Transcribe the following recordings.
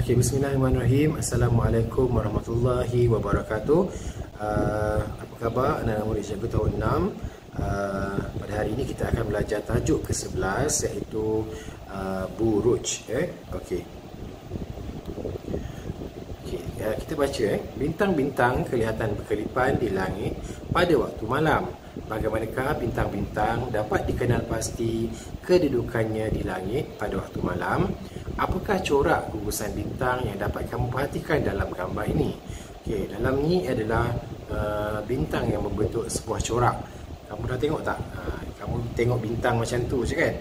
Okay, bismillahirrahmanirrahim. Assalamualaikum warahmatullahi wabarakatuh. Apa khabar anak-anak murid cikgu tahun 6? Pada hari ini kita akan belajar tajuk ke-11 iaitu buruj. Okey. Kita baca bintang-bintang kelihatan berkelipan di langit pada waktu malam. Bagaimanakah bintang-bintang dapat dikenal pasti kedudukannya di langit pada waktu malam? Apakah corak gugusan bintang yang dapat kamu perhatikan dalam gambar ini? Okey, dalam ni adalah bintang yang membentuk sebuah corak. Kamu dah tengok tak? Kamu tengok bintang macam tu je kan?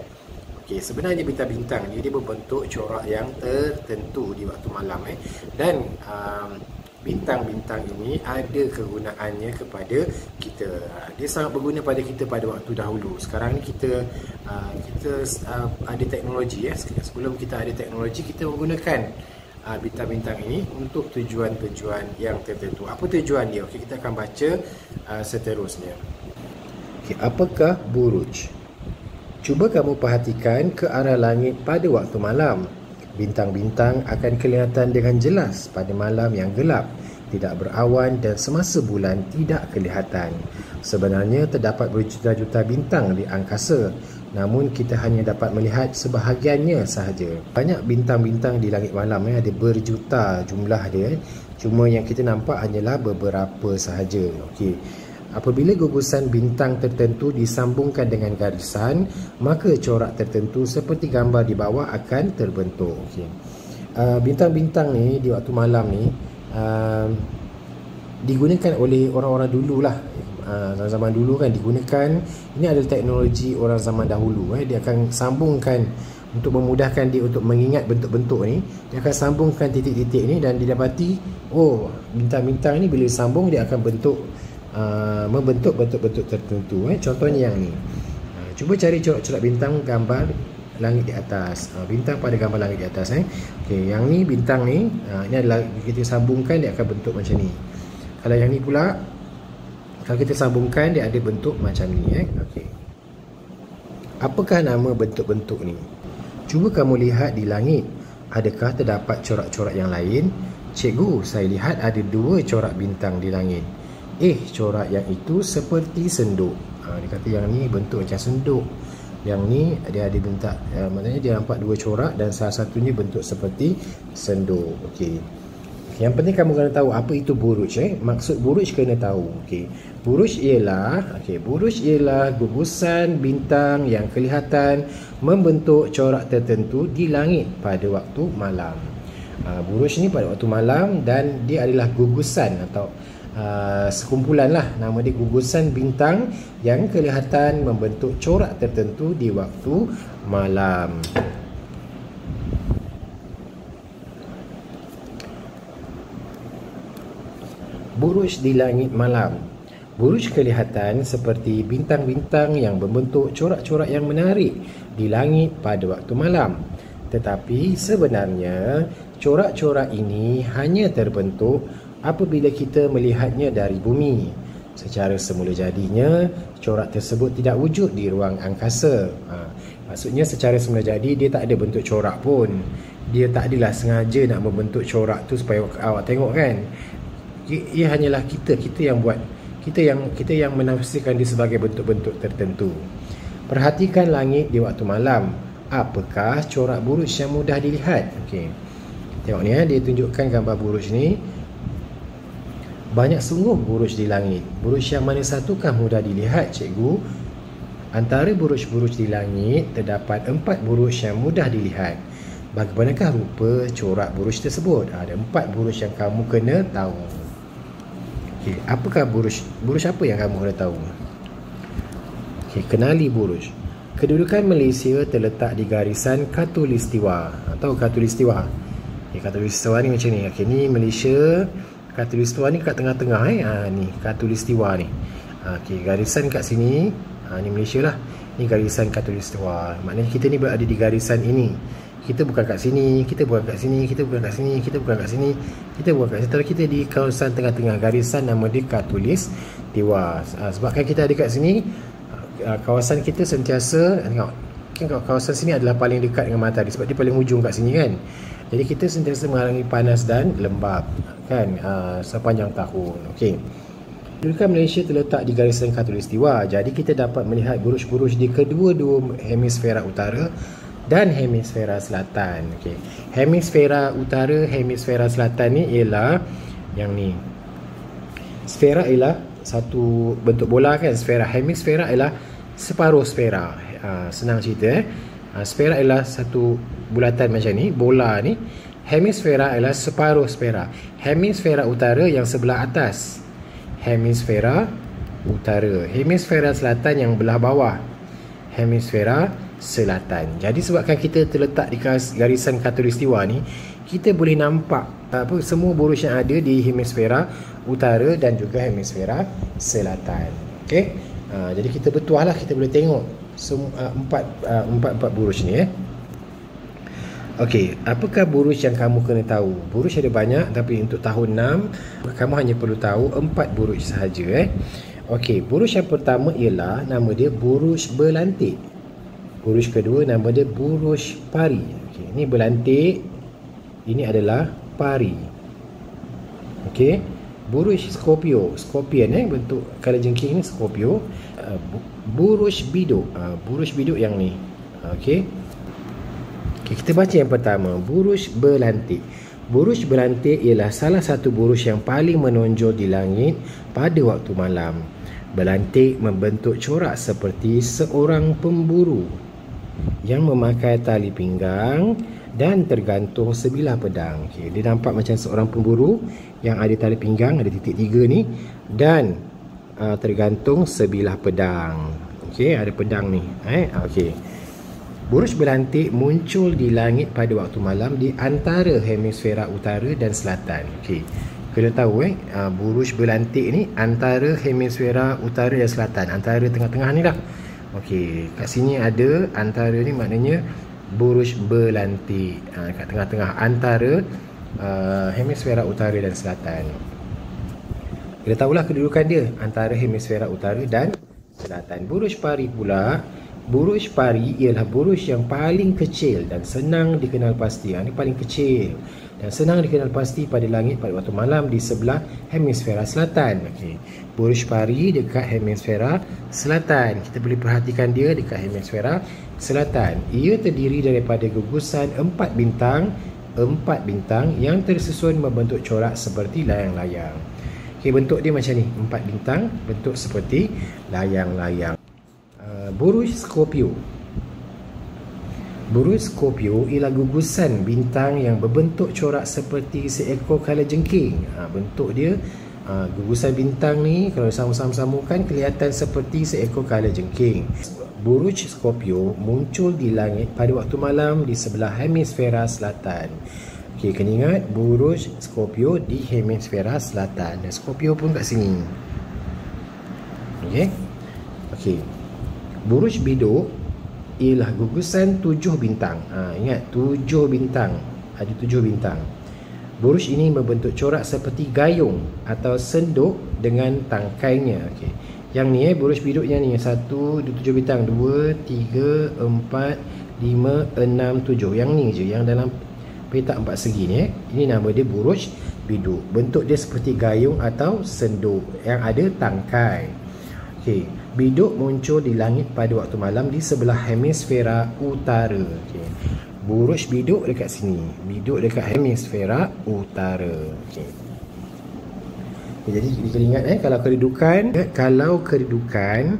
Okey, sebenarnya bintang-bintang ni dia berbentuk corak yang tertentu di waktu malam dan bintang-bintang ini ada kegunaannya kepada kita. Dia sangat berguna pada kita pada waktu dahulu. Sekarang ni kita ada teknologi Sebelum kita ada teknologi, kita menggunakan bintang-bintang ini untuk tujuan-tujuan yang tertentu. Apa tujuan dia? Okey, kita akan baca seterusnya. Okey, apakah buruj? Cuba kamu perhatikan ke arah langit pada waktu malam. Bintang-bintang akan kelihatan dengan jelas pada malam yang gelap, tidak berawan dan semasa bulan tidak kelihatan. Sebenarnya terdapat berjuta-juta bintang di angkasa, namun kita hanya dapat melihat sebahagiannya sahaja. Banyak bintang-bintang di langit malam ada berjuta jumlah dia. Cuma yang kita nampak hanyalah beberapa sahaja. Okey. Apabila gugusan bintang tertentu disambungkan dengan garisan, maka corak tertentu seperti gambar di bawah akan terbentuk. Okay. Bintang-bintang ni di waktu malam ni digunakan oleh orang-orang dululah. Zaman dulu kan digunakan. Ini adalah teknologi orang zaman dahulu. Dia akan sambungkan untuk memudahkan dia untuk mengingat bentuk-bentuk ni. Dia akan sambungkan titik-titik ni dan didapati, oh, bintang-bintang ni bila sambung dia akan membentuk bentuk-bentuk tertentu. Contohnya yang ni. Cuba cari corak-corak bintang gambar langit di atas. Bintang pada gambar langit di atas. Okey, yang ni bintang ni, ini adalah kita sambungkan dia akan bentuk macam ni. Kalau yang ni pula, kalau kita sambungkan dia ada bentuk macam ni. Okey. Apakah nama bentuk-bentuk ni? Cuba kamu lihat di langit. Adakah terdapat corak-corak yang lain? Cikgu, saya lihat ada 2 corak bintang di langit. Corak yang itu seperti senduk. Dia kata yang ni bentuk macam senduk. Yang ni dia ada bentuk, maknanya dia nampak 2 corak dan salah satunya bentuk seperti senduk. Okey. Yang penting kamu kena tahu apa itu buruj. Maksud buruj kena tahu. Okey. Buruj ialah gugusan bintang yang kelihatan membentuk corak tertentu di langit pada waktu malam. Buruj ni pada waktu malam dan dia adalah gugusan atau sekumpulan lah, nama dia gugusan bintang yang kelihatan membentuk corak tertentu di waktu malam. Buruj di langit malam. Buruj kelihatan seperti bintang-bintang yang membentuk corak-corak yang menarik di langit pada waktu malam. Tetapi sebenarnya corak-corak ini hanya terbentuk apabila kita melihatnya dari bumi. Secara semula jadinya, corak tersebut tidak wujud di ruang angkasa. Maksudnya secara semula jadi dia tak ada bentuk corak pun. Dia tak adalah sengaja nak membentuk corak tu supaya awak tengok kan. Ia hanyalah kita yang buat. Kita yang menafsirkan dia sebagai bentuk-bentuk tertentu. Perhatikan langit di waktu malam. Apakah corak buruj yang mudah dilihat? Okey. Tengok ni dia tunjukkan gambar buruj ni. Banyak sungguh buruj di langit. Buruj yang mana satukah mudah dilihat, cikgu? Antara buruj-buruj di langit terdapat 4 buruj yang mudah dilihat. Bagaimanakah rupa corak buruj tersebut? Ada 4 buruj yang kamu kena tahu. Okey, apakah buruj? Buruj apa yang kamu kena tahu? Okey, kenali buruj. Kedudukan Malaysia terletak di garisan khatulistiwa. Tahu khatulistiwa? Okey, khatulistiwa ni macam ni. Okey, ni Malaysia. Khatulistiwa ni kat tengah-tengah ni khatulistiwa ni. Okey, garisan kat sini. Ni Malaysia lah. Ni garisan khatulistiwa. Maknanya kita ni berada di garisan ini. Kita bukan kat sini, kita bukan kat sini, kita bukan kat sini, kita bukan kat sini, kita bukan kat sini. Tapi kita di kawasan tengah-tengah. Garisan nama dia khatulistiwa. Sebabkan kita ada kat sini, kawasan kita sentiasa tengok. kan kawasan sini adalah paling dekat dengan matahari sebab dia paling hujung kat sini kan. Jadi kita sentiasa mengalami panas dan lembap kan sepanjang tahun. Okey. Kedudukan Malaysia terletak di garisan khatulistiwa. Jadi kita dapat melihat buruj-buruj di kedua-dua hemisfera utara dan hemisfera selatan. Okey. Hemisfera utara, hemisfera selatan ni ialah yang ni. Sfera ialah satu bentuk bola kan. Sfera. Hemisfera ialah separuh sfera. Senang cerita sfera ialah satu bulatan macam ni, bola ni. Hemisfera ialah separuh sfera. Hemisfera utara yang sebelah atas. Hemisfera utara. Hemisfera selatan yang belah bawah. Hemisfera selatan. Jadi sebabkan kita terletak di garisan khatulistiwa ni, kita boleh nampak semua buruj yang ada di hemisfera utara dan juga hemisfera selatan. Okey. Jadi kita bertuah lah, kita boleh tengok empat buruj ni. Okey, apakah buruj yang kamu kena tahu? Buruj ada banyak, tapi untuk tahun 6 kamu hanya perlu tahu 4 buruj sahaja. Okey, buruj yang pertama ialah nama dia buruj berlantik. Buruj kedua nama dia buruj pari. Okey, ini berlantik, ini adalah pari. Okey, buruj Scorpio, Scorpion bentuk kalajengking ni Scorpio. Buruj biduk, buruj biduk yang ni. Okey. Okay, kita baca yang pertama, buruj berlantik. Buruj berlantik ialah salah satu buruj yang paling menonjol di langit pada waktu malam. Berlantik membentuk corak seperti seorang pemburu yang memakai tali pinggang dan tergantung sebilah pedang. Okay, dia nampak macam seorang pemburu yang ada tali pinggang, ada titik 3 ni, dan tergantung sebilah pedang. Okey, ada pedang ni. Okey. Buruj berlantik muncul di langit pada waktu malam di antara hemisfera utara dan selatan. Okey. Kena tahu buruj berlantik ni antara hemisfera utara dan selatan, antara tengah-tengah ni lah. Okey, kat sini ada antara ni, maknanya buruj berlantik kat tengah-tengah antara hemisfera utara dan selatan. Kita tahulah kedudukan dia antara hemisfera utara dan selatan. Buruj pari pula, buruj pari ialah buruj yang paling kecil dan senang dikenal pasti. Ini paling kecil dan senang dikenal pasti pada langit pada waktu malam di sebelah hemisfera selatan. Okey, buruj pari dekat hemisfera selatan. Kita boleh perhatikan dia dekat hemisfera selatan. Ia terdiri daripada gugusan 4 bintang yang tersusun membentuk corak seperti layang-layang. Okey, bentuk dia macam ni, 4 bintang bentuk seperti layang-layang. Buruj Scorpio. Buruj Scorpio ialah gugusan bintang yang berbentuk corak seperti seekor kalajengking. Bentuk dia, gugusan bintang ni kalau sama-samakan kelihatan seperti seekor kalajengking. Buruj Scorpio muncul di langit pada waktu malam di sebelah hemisfera selatan. Okey, kena ingat buruj Scorpio di hemisfera selatan. Dan Scorpio pun kat sini. Okey. Okey. Buruj biduk ialah gugusan 7 bintang. Ingat 7 bintang. Ada 7 bintang. Buruj ini membentuk corak seperti gayung atau senduk dengan tangkainya. Okey. Yang ni buruj biduknya ni 1, 7 bintang, 2, 3, 4, 5, 6, 7. Yang ni je, yang dalam petak 4 segi ni. Ini nama dia buruj biduk. Bentuk dia seperti gayung atau senduk yang ada tangkai. Okey, biduk muncul di langit pada waktu malam di sebelah hemisfera utara. Okey. Buruj biduk dekat sini. Biduk dekat hemisfera utara. Okey. Jadi kita ingat kalau kedudukan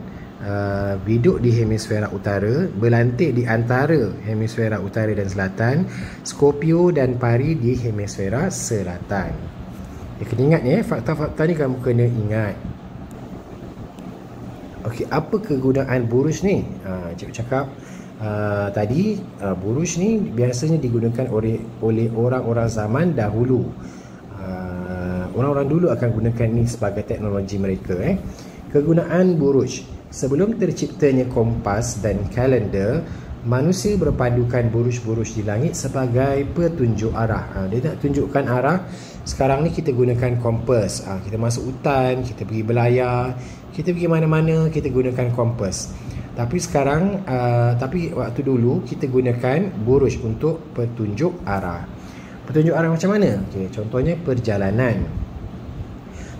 biduk di hemisfera utara, berlantik di antara hemisfera utara dan selatan, Scorpio dan pari di hemisfera selatan. Kena ingat fakta-fakta ni kamu kena ingat. Okey, apa kegunaan buruj ni? Cikgu cakap tadi buruj ni biasanya digunakan oleh orang-orang zaman dahulu. Orang-orang dulu akan gunakan ni sebagai teknologi mereka. Kegunaan buruj. Sebelum terciptanya kompas dan kalender, manusia berpandukan buruj-buruj di langit sebagai petunjuk arah. Dia nak tunjukkan arah. Sekarang ni kita gunakan kompas. Kita masuk hutan, kita pergi belayar, kita pergi mana-mana, kita gunakan kompas. Tapi sekarang tapi waktu dulu kita gunakan buruj untuk petunjuk arah. Petunjuk arah macam mana? Okey, contohnya perjalanan.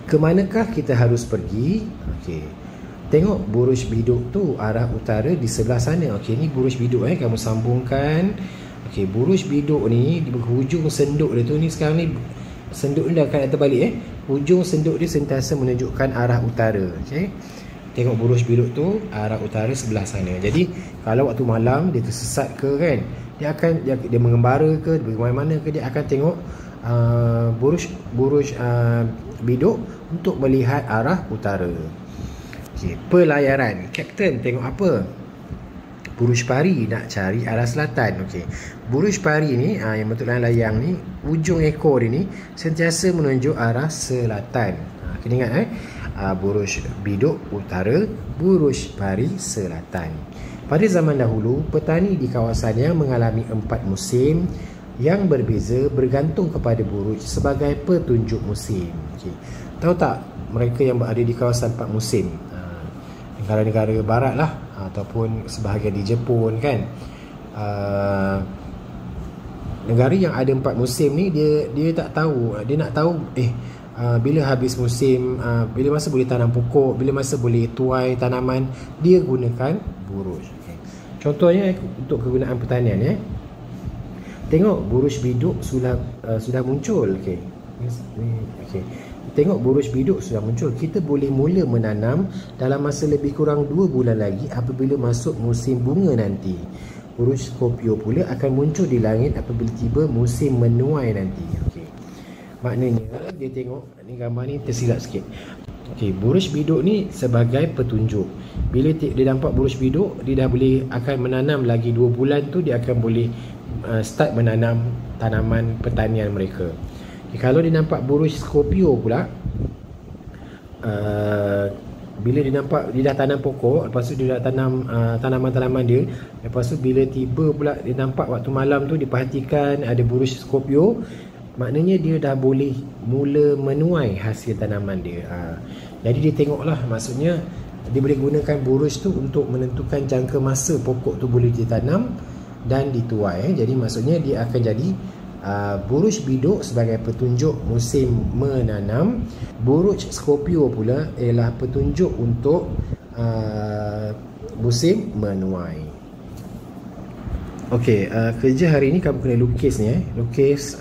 Ke manakah kita harus pergi? Okey. Tengok buruj biduk tu arah utara di sebelah sana. Okey, ni buruj biduk kamu sambungkan. Okey, buruj biduk ni di hujung senduk dia tu ni sekarang ni senduk ni dah akan terbalik Hujung senduk dia sentiasa menunjukkan arah utara. Okey. Tengok buruj biduk tu arah utara sebelah sana. Jadi kalau waktu malam dia tersesat ke kan, dia mengembara ke bagaimana ke, dia akan tengok buruj biduk untuk melihat arah utara. Okey, pelayaran. Kapten tengok apa? Buruj pari nak cari arah selatan. Okey. Buruj pari ni yang bentuk layang ni, ujung ekor dia ni sentiasa menunjuk arah selatan. Kena ingat buruj biduk utara, buruj pari selatan. Pada zaman dahulu, petani di kawasannya mengalami 4 musim yang berbeza bergantung kepada buruj sebagai petunjuk musim. Okay. Tahu tak mereka yang berada di kawasan 4 musim? Negara-negara barat lah, ataupun sebahagian di Jepun kan. Negara yang ada 4 musim ni dia tak tahu, dia nak tahu bila habis musim, bila masa boleh tanam pokok, bila masa boleh tuai tanaman, dia gunakan buruj. Okay. Contohnya untuk kegunaan pertanian tengok buruj biduk sudah muncul. Okey. Okey. Tengok buruj biduk sudah muncul. Kita boleh mula menanam dalam masa lebih kurang 2 bulan lagi apabila masuk musim bunga nanti. Buruj Scorpio pula akan muncul di langit apabila tiba musim menuai nanti. Okey. Maknanya dia tengok ni, gambar ni tersilap sikit. Okey, buruj biduk ni sebagai petunjuk. Bila dia nampak buruj biduk, dia dah boleh akan menanam lagi 2 bulan tu, dia akan boleh start menanam tanaman pertanian mereka. Okay, kalau dia nampak buruj Scorpio pula, bila dia nampak dia dah tanam pokok, lepas tu dia dah tanam tanaman-tanaman dia, lepas tu bila tiba pula dia nampak waktu malam tu, diperhatikan ada buruj Scorpio, maknanya dia dah boleh mula menuai hasil tanaman dia. Jadi dia tengoklah, maksudnya dia boleh gunakan buruj tu untuk menentukan jangka masa pokok tu boleh ditanam dan dituai. Jadi maksudnya dia akan jadi buruj biduk sebagai petunjuk musim menanam. Buruj Scorpio pula ialah petunjuk untuk musim menuai. Okey, kerja hari ni kamu kena lukis ni lukis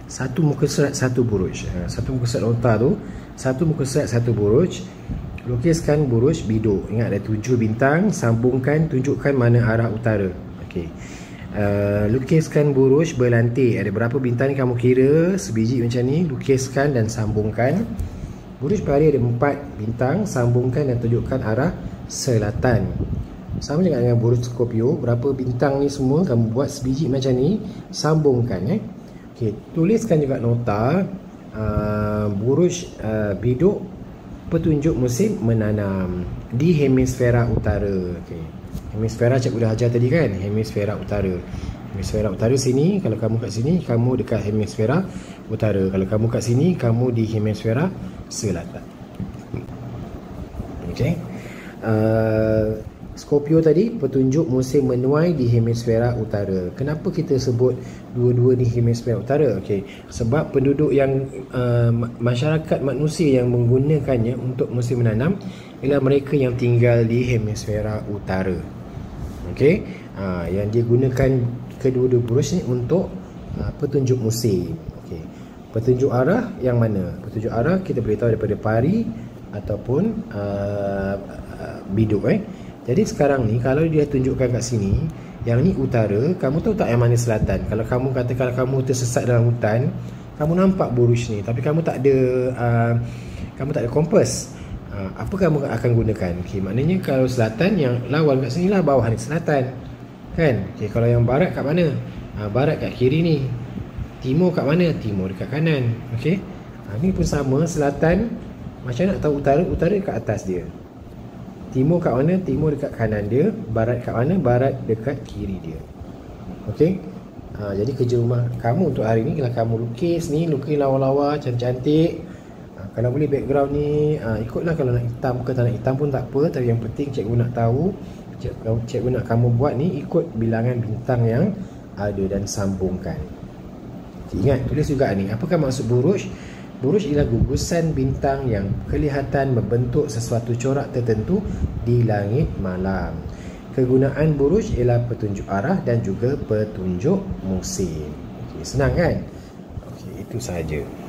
satu muka surat satu buruj. Satu muka surat nota tu, satu muka surat satu buruj. Lukiskan buruj biduk. Ingat ada 7 bintang, sambungkan, tunjukkan mana arah utara. Okey. Lukiskan buruj berlantik. Ada berapa bintang ni kamu kira sebiji macam ni, lukiskan dan sambungkan. Buruj pari ada 4 bintang, sambungkan dan tunjukkan arah selatan. Sama juga dengan buruj Scorpio, berapa bintang ni semua kamu buat sebiji macam ni, sambungkan Okey, tuliskan juga nota buruj biduk petunjuk musim menanam di hemisfera utara. Okey. Hemisfera cikgu dah ajar tadi kan, hemisfera utara. Hemisfera utara sini, kalau kamu kat sini, kamu dekat hemisfera utara. Kalau kamu kat sini, kamu di hemisfera selatan. Okey. Scorpio tadi petunjuk musim menuai di hemisfera utara. Kenapa kita sebut dua-dua di hemisfera utara? Okey, sebab penduduk yang masyarakat manusia yang menggunakannya untuk musim menanam ialah mereka yang tinggal di hemisfera utara. Okey, yang dia gunakan kedua-dua buruj ni untuk petunjuk musim. Okey, petunjuk arah yang mana? Petunjuk arah kita boleh tahu daripada pari ataupun biduk. Jadi sekarang ni kalau dia tunjukkan kat sini, yang ni utara, kamu tahu tak yang mana selatan? Kalau kamu katakan kamu tersesat dalam hutan, kamu nampak buruj ni tapi kamu tak ada kompas. Apa kamu akan gunakan? Okey, maknanya kalau selatan, yang lawan kat sini lah bawah ni selatan. Kan? Okey, kalau yang barat kat mana? Barat kat kiri ni. Timur kat mana? Timur dekat kanan. Okey. Ni pun sama, selatan. Macam nak tahu utara? Utara kat atas dia. Timur kat mana? Timur dekat kanan dia. Barat kat mana? Barat dekat kiri dia. Okey. Jadi kerja rumah kamu untuk hari ni, kalau kamu lukis ni, lukis lawa-lawa cantik-cantik. Kalau boleh background ni ikutlah, kalau nak hitam ke tak nak hitam pun tak apa, tapi yang penting cikgu nak tahu, cikgu nak kamu buat ni ikut bilangan bintang yang ada dan sambungkan. Ingat, tulis juga ni. Apakah maksud buruj? Buruj ialah gugusan bintang yang kelihatan membentuk sesuatu corak tertentu di langit malam. Kegunaan buruj ialah petunjuk arah dan juga petunjuk musim. Okey, senang kan? Okey, itu sahaja.